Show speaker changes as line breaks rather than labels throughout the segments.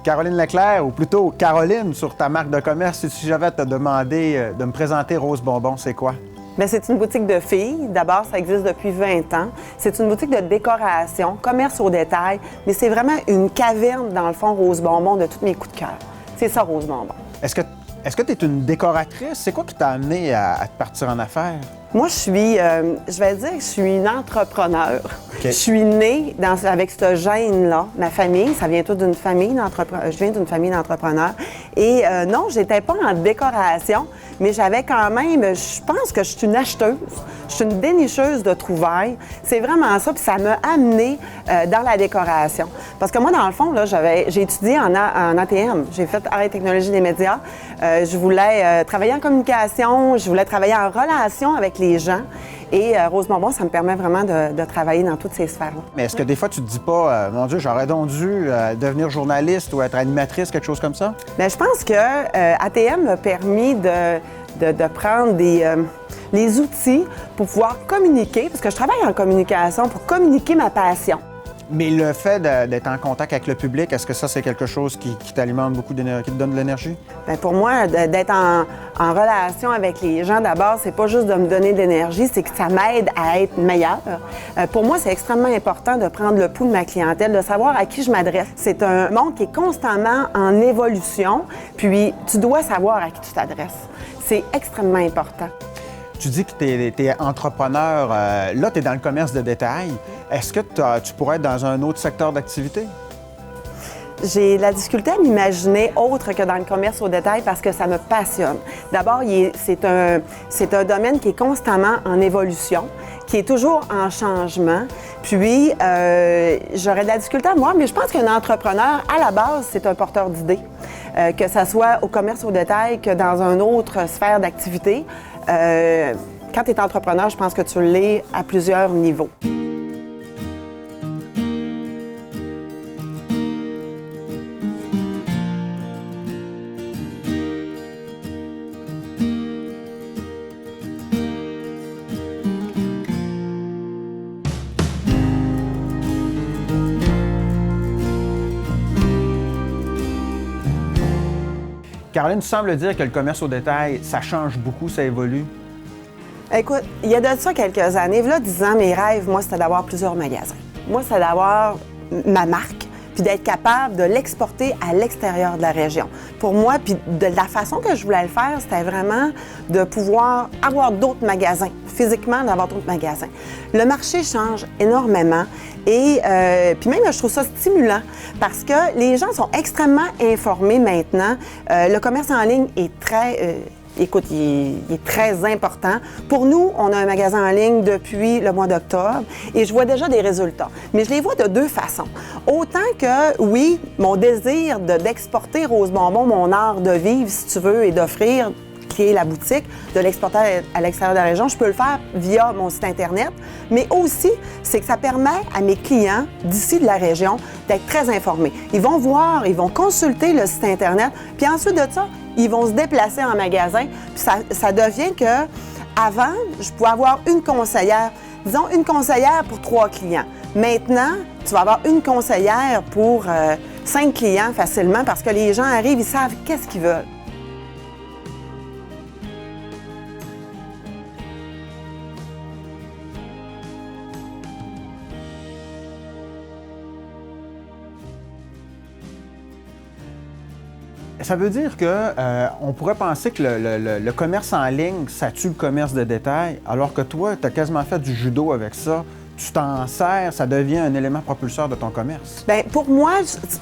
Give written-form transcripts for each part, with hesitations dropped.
Caroline Leclerc, ou plutôt Caroline, sur ta marque de commerce. Si j'avais à te demander de me présenter Rose Bonbon, c'est quoi?
Bien, c'est une boutique de filles. D'abord, ça existe depuis 20 ans. C'est une boutique de décoration, commerce au détail, mais c'est vraiment une caverne, dans le fond, Rose Bonbon, de tous mes coups de cœur. C'est ça, Rose Bonbon.
Est-ce que tu es une décoratrice? C'est quoi qui t'a amené à te partir en affaires?
Moi, je vais dire que je suis une entrepreneur.
Okay.
Je suis née avec ce gène-là. Ma famille, ça vient tout d'une famille d'entrepreneurs. Je viens d'une famille d'entrepreneurs. Et non, j'étais pas en décoration, mais j'avais quand même, je pense que je suis une acheteuse. Je suis une dénicheuse de trouvailles. C'est vraiment ça, puis ça m'a amenée dans la décoration. Parce que moi, dans le fond, là, j'ai étudié en ATM. J'ai fait Arts et technologies des médias. Je voulais travailler en communication, je voulais travailler en relation avec les gens. Et Rose Bonbon, ça me permet vraiment de travailler dans toutes ces sphères-là.
Mais est-ce que des fois, tu te dis pas, mon Dieu, j'aurais donc dû devenir journaliste ou être animatrice, quelque chose comme ça?
Bien, je pense que ATM m'a permis de prendre les outils pour pouvoir communiquer, parce que je travaille en communication, pour communiquer ma passion.
Mais le fait d'être en contact avec le public, est-ce que ça, c'est quelque chose qui t'alimente beaucoup d'énergie, qui te donne de l'énergie?
Bien, pour moi, d'être en relation avec les gens, d'abord, c'est pas juste de me donner de l'énergie, c'est que ça m'aide à être meilleure. Pour moi, c'est extrêmement important de prendre le pouls de ma clientèle, de savoir à qui je m'adresse. C'est un monde qui est constamment en évolution, puis tu dois savoir à qui tu t'adresses. C'est extrêmement important.
Tu dis que tu es entrepreneur. Là, tu es dans le commerce de détail. Est-ce que tu pourrais être dans un autre secteur d'activité?
J'ai de la difficulté à m'imaginer autre que dans le commerce au détail parce que ça me passionne. D'abord, c'est un domaine qui est constamment en évolution, qui est toujours en changement. Puis, j'aurais de la difficulté à moi, mais je pense qu'un entrepreneur, à la base, c'est un porteur d'idées. Que ça soit au commerce au détail que dans une autre sphère d'activité. Quand tu es entrepreneur, je pense que tu l'es à plusieurs niveaux.
Caroline, tu sembles dire que le commerce au détail, ça change beaucoup, ça évolue.
Écoute, il y a de ça quelques années. Là, 10 ans, mes rêves, moi, c'était d'avoir plusieurs magasins. Moi, c'était d'avoir ma marque, puis d'être capable de l'exporter à l'extérieur de la région. Pour moi, puis de la façon que je voulais le faire, c'était vraiment de pouvoir avoir d'autres magasins, physiquement d'avoir d'autres magasins. Le marché change énormément et puis même, je trouve ça stimulant parce que les gens sont extrêmement informés maintenant. Le commerce en ligne est très... Écoute, il est très important. Pour nous, on a un magasin en ligne depuis le mois d'octobre et je vois déjà des résultats. Mais je les vois de deux façons. Autant que, oui, mon désir d'exporter Rose Bonbon, mon art de vivre, si tu veux, et d'offrir, qui est la boutique, de l'exporter à l'extérieur de la région, je peux le faire via mon site Internet. Mais aussi, c'est que ça permet à mes clients d'ici de la région d'être très informés. Ils vont voir, ils vont consulter le site Internet, puis ensuite de ça, ils vont se déplacer en magasin. Puis ça devient que, avant, je pouvais avoir une conseillère, disons une conseillère pour 3 clients. Maintenant, tu vas avoir une conseillère pour 5 clients facilement parce que les gens arrivent, ils savent qu'est-ce qu'ils veulent.
Ça veut dire qu'on pourrait penser que le commerce en ligne, ça tue le commerce de détail, alors que toi, tu as quasiment fait du judo avec ça. Tu t'en sers, ça devient un élément propulseur de ton commerce.
Bien, pour moi,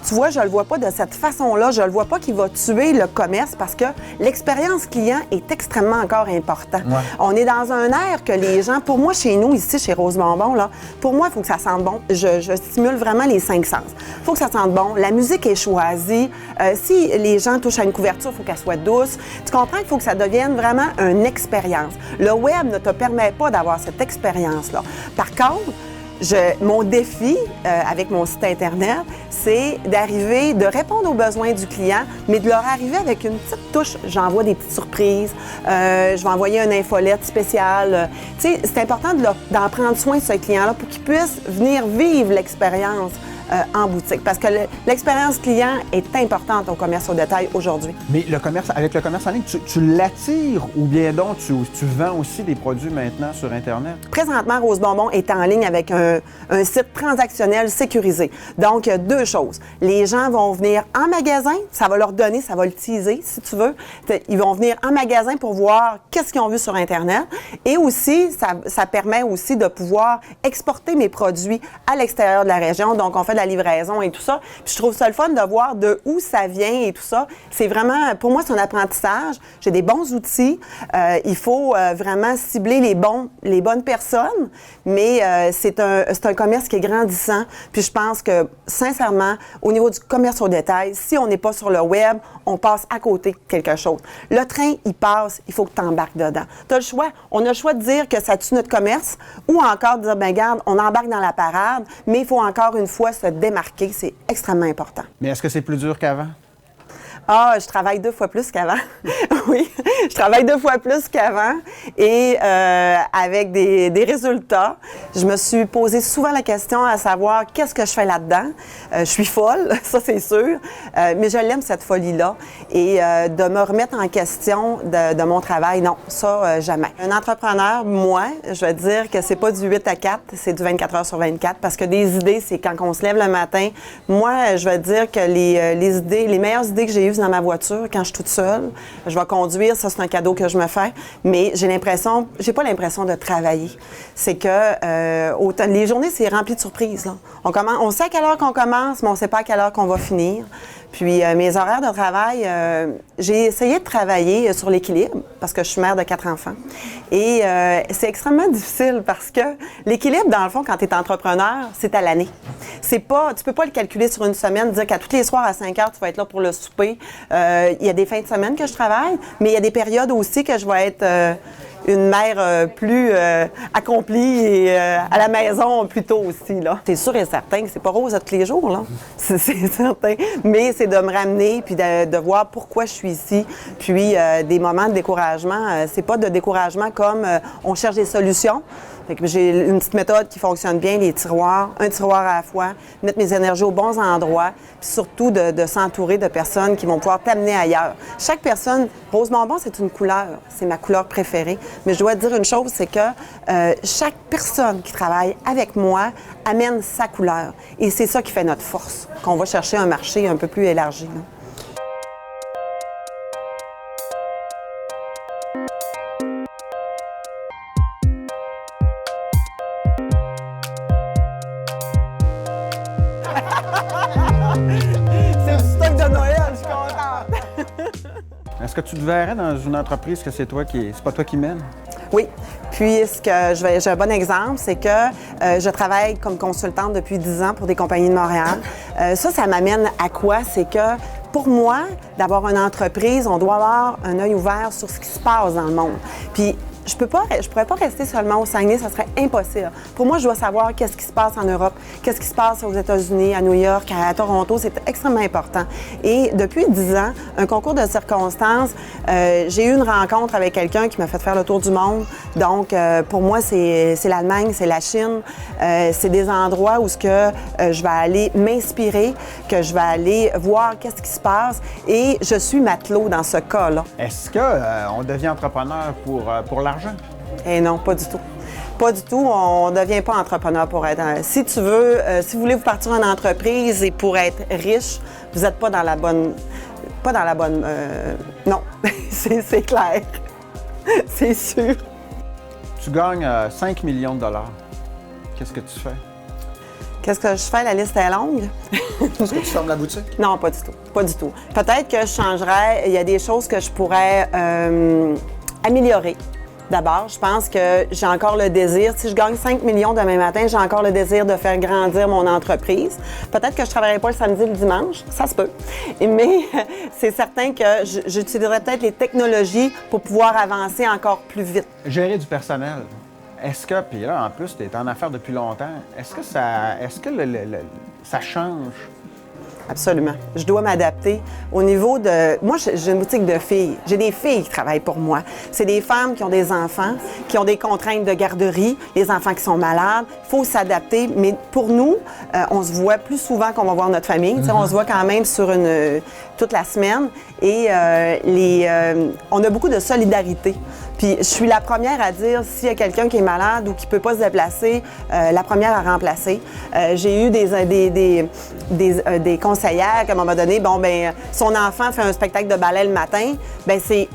tu vois, je le vois pas de cette façon-là. Je le vois pas qu'il va tuer le commerce parce que l'expérience client est extrêmement encore importante.
Ouais.
On est dans un air que les gens, pour moi, chez nous, ici, chez Rose Bonbon, là, pour moi, il faut que ça sente bon. Je stimule vraiment les 5 sens. Il faut que ça sente bon. La musique est choisie. Si les gens touchent à une couverture, il faut qu'elle soit douce. Tu comprends qu'il faut que ça devienne vraiment une expérience. Le web ne te permet pas d'avoir cette expérience-là. Par contre, mon défi avec mon site Internet, c'est de répondre aux besoins du client, mais de leur arriver avec une petite touche. J'envoie des petites surprises, je vais envoyer une infolette spéciale. Tu sais, c'est important d'en prendre soin de ce client-là pour qu'il puisse venir vivre l'expérience en boutique. Parce que l'expérience client est importante au commerce au détail aujourd'hui.
Mais avec le commerce en ligne, tu l'attires ou bien donc tu vends aussi des produits maintenant sur Internet?
Présentement, Rose Bonbon est en ligne avec un site transactionnel sécurisé. Donc, deux choses. Les gens vont venir en magasin, ça va leur donner, ça va le teaser, si tu veux. Ils vont venir en magasin pour voir qu'est-ce qu'ils ont vu sur Internet. Et aussi, ça permet aussi de pouvoir exporter mes produits à l'extérieur de la région. Donc, on fait de la livraison et tout ça. Puis, je trouve ça le fun de voir de où ça vient et tout ça. C'est vraiment, pour moi, c'est un apprentissage. J'ai des bons outils. Il faut vraiment cibler les bonnes personnes, mais c'est un commerce qui est grandissant. Puis, je pense que, sincèrement, au niveau du commerce au détail, si on n'est pas sur le web, on passe à côté de quelque chose. Le train, il passe, il faut que tu embarques dedans. Tu as le choix. On a le choix de dire que ça tue notre commerce ou encore de dire, bien, regarde, on embarque dans la parade, mais il faut encore une fois se démarquer. C'est extrêmement important.
Mais est-ce que c'est plus dur qu'avant?
Ah, je travaille 2 fois plus qu'avant. Oui, je travaille 2 fois plus qu'avant et avec des résultats. Je me suis posé souvent la question à savoir qu'est-ce que je fais là-dedans. Je suis folle, ça c'est sûr, mais je l'aime cette folie-là. Et de me remettre en question de mon travail, non, ça jamais. Un entrepreneur, moi, je vais dire que c'est pas du 8 à 4, c'est du 24 heures sur 24 parce que des idées, c'est quand on se lève le matin. Moi, je vais dire que les meilleures idées que j'ai eues dans ma voiture quand je suis toute seule. Je vais conduire, ça c'est un cadeau que je me fais, mais j'ai pas l'impression de travailler. C'est que les journées, c'est rempli de surprises, là. On sait à quelle heure qu'on commence, mais on sait pas à quelle heure qu'on va finir. Puis mes horaires de travail, j'ai essayé de travailler sur l'équilibre parce que je suis mère de 4 enfants. Et c'est extrêmement difficile parce que l'équilibre, dans le fond, quand tu es entrepreneur, c'est à l'année. Tu peux pas le calculer sur une semaine, dire qu'à tous les soirs à 5 heures, tu vas être là pour le souper. Il y a des fins de semaine que je travaille, mais il y a des périodes aussi que je vais être une mère plus accomplie et à la maison plus tôt aussi, là. C'est sûr et certain que c'est pas rose à tous les jours, là. C'est certain. Mais c'est de me ramener puis de voir pourquoi je suis ici. Puis des moments de découragement, c'est pas de découragement comme on cherche des solutions. Fait que j'ai une petite méthode qui fonctionne bien, les tiroirs, un tiroir à la fois, mettre mes énergies aux bons endroits, puis surtout de s'entourer de personnes qui vont pouvoir t'amener ailleurs. Chaque personne, Rose Bonbon, c'est une couleur, c'est ma couleur préférée, mais je dois te dire une chose, c'est que chaque personne qui travaille avec moi amène sa couleur. Et c'est ça qui fait notre force, qu'on va chercher un marché un peu plus élargi, là. C'est du stock de Noël, je suis contente.
Est-ce que tu te verrais dans une entreprise que c'est pas toi qui mène?
Oui, puisque j'ai un bon exemple, c'est que je travaille comme consultante depuis 10 ans pour des compagnies de Montréal. Ça m'amène à quoi? C'est que pour moi, d'avoir une entreprise, on doit avoir un œil ouvert sur ce qui se passe dans le monde. Puis je pourrais pas rester seulement au Saguenay, ça serait impossible. Pour moi, je dois savoir qu'est-ce qui se passe en Europe, qu'est-ce qui se passe aux États-Unis, à New York, à Toronto, c'est extrêmement important. Et depuis 10 ans, un concours de circonstances, j'ai eu une rencontre avec quelqu'un qui m'a fait faire le tour du monde. Donc, pour moi, c'est l'Allemagne, c'est la Chine, c'est des endroits où je vais aller m'inspirer, que je vais aller voir qu'est-ce qui se passe. Et je suis matelot dans ce cas-là.
Est-ce qu'on devient entrepreneur pour l'argent?
Eh non, pas du tout. Pas du tout. On ne devient pas entrepreneur pour être... Si tu veux, si vous voulez vous partir en entreprise et pour être riche, vous n'êtes pas dans la bonne... Pas dans la bonne... non, c'est clair. C'est sûr.
Tu gagnes 5 millions de dollars. Qu'est-ce que tu fais?
Qu'est-ce que je fais? La liste est longue.
Est-ce que tu fermes la boutique?
Non, pas du tout. Pas du tout. Peut-être que je changerais. Il y a des choses que je pourrais améliorer. D'abord, je pense que j'ai encore le désir, si je gagne 5 millions demain matin, j'ai encore le désir de faire grandir mon entreprise. Peut-être que je ne travaillerai pas le samedi et le dimanche, ça se peut. Mais c'est certain que j'utiliserai peut-être les technologies pour pouvoir avancer encore plus vite.
Gérer du personnel. Est-ce que, puis là, en plus, tu es en affaires depuis longtemps, est-ce que ça change?
Absolument. Je dois m'adapter au niveau de... Moi, j'ai une boutique de filles. J'ai des filles qui travaillent pour moi. C'est des femmes qui ont des enfants, qui ont des contraintes de garderie, les enfants qui sont malades. Il faut s'adapter. Mais pour nous, on se voit plus souvent qu'on va voir notre famille. On se voit quand même sur toute la semaine. Et on a beaucoup de solidarité. Puis je suis la première à dire, s'il y a quelqu'un qui est malade ou qui ne peut pas se déplacer, la première à remplacer. J'ai eu des conseillères qui, à un moment donné, son enfant fait un spectacle de ballet le matin,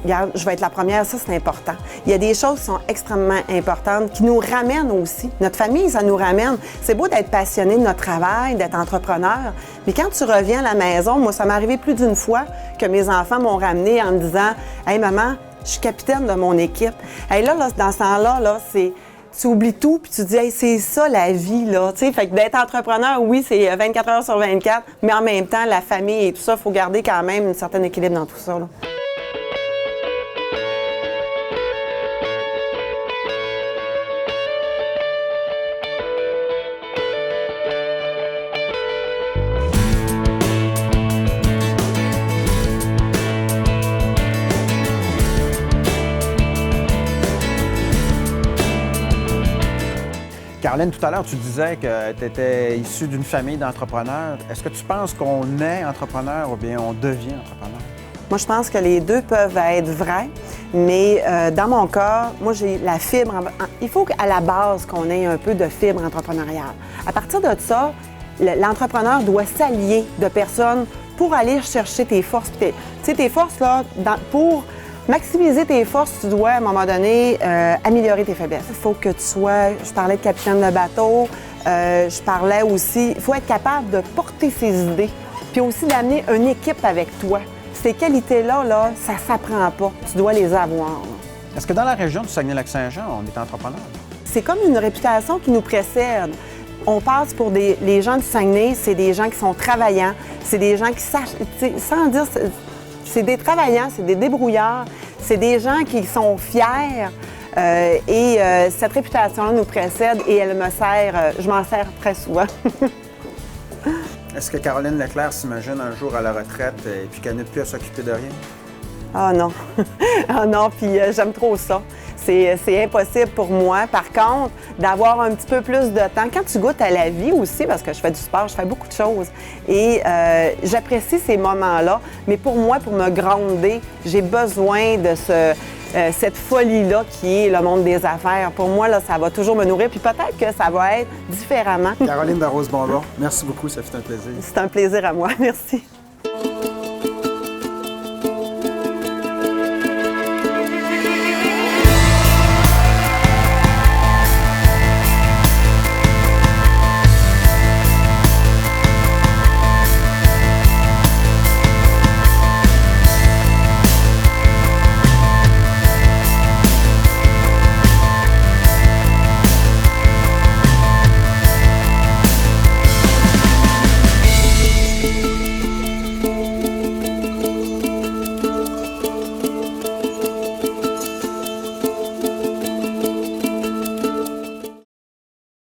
regarde, je vais être la première, ça c'est important. Il y a des choses qui sont extrêmement importantes, qui nous ramènent aussi. Notre famille, ça nous ramène. C'est beau d'être passionné de notre travail, d'être entrepreneur, mais quand tu reviens à la maison, moi, ça m'est arrivé plus d'une fois que mes enfants m'ont ramené en me disant « Hey maman, je suis capitaine de mon équipe. » Hey, là, dans ce temps-là, tu oublies tout, puis tu te dis, hey, c'est ça la vie, là. Fait que d'être entrepreneur, oui, c'est 24 heures sur 24, mais en même temps, la famille et tout ça, il faut garder quand même un certain équilibre dans tout ça, là.
Caroline, tout à l'heure, tu disais que tu étais issue d'une famille d'entrepreneurs. Est-ce que tu penses qu'on est entrepreneur ou bien on devient entrepreneur?
Moi, je pense que les deux peuvent être vrais, mais dans mon cas, moi, j'ai la fibre. Il faut qu'à la base, qu'on ait un peu de fibre entrepreneuriale. À partir de ça, l'entrepreneur doit s'allier de personnes pour aller chercher tes forces. Tu sais, tes forces, là, pour maximiser tes forces, tu dois, à un moment donné, améliorer tes faiblesses. Il faut que tu sois... Je parlais de capitaine de bateau, je parlais aussi... Il faut être capable de porter ses idées, puis aussi d'amener une équipe avec toi. Ces qualités-là, là, ça ne s'apprend pas. Tu dois les avoir.
Est-ce que dans la région du Saguenay-Lac-Saint-Jean, on est entrepreneur?
C'est comme une réputation qui nous précède. On passe pour les gens du Saguenay, c'est des gens qui sont travaillants, c'est des gens qui sachent... Sans dire... C'est des travaillants, c'est des débrouillards, c'est des gens qui sont fiers. Cette réputation-là nous précède et elle me sert, je m'en sers très souvent.
Est-ce que Caroline Leclerc s'imagine un jour à la retraite et puis qu'elle n'ait plus à s'occuper de rien?
Ah non. Ah non, puis j'aime trop ça. C'est impossible pour moi. Par contre, d'avoir un petit peu plus de temps, quand tu goûtes à la vie aussi, parce que je fais du sport, je fais beaucoup de choses, et j'apprécie ces moments-là, mais pour moi, pour me gronder, j'ai besoin de cette folie-là qui est le monde des affaires. Pour moi, là, ça va toujours me nourrir, puis peut-être que ça va être différemment.
Caroline Darroze-Bonbon, merci beaucoup, ça fait un plaisir.
C'est un plaisir à moi, merci.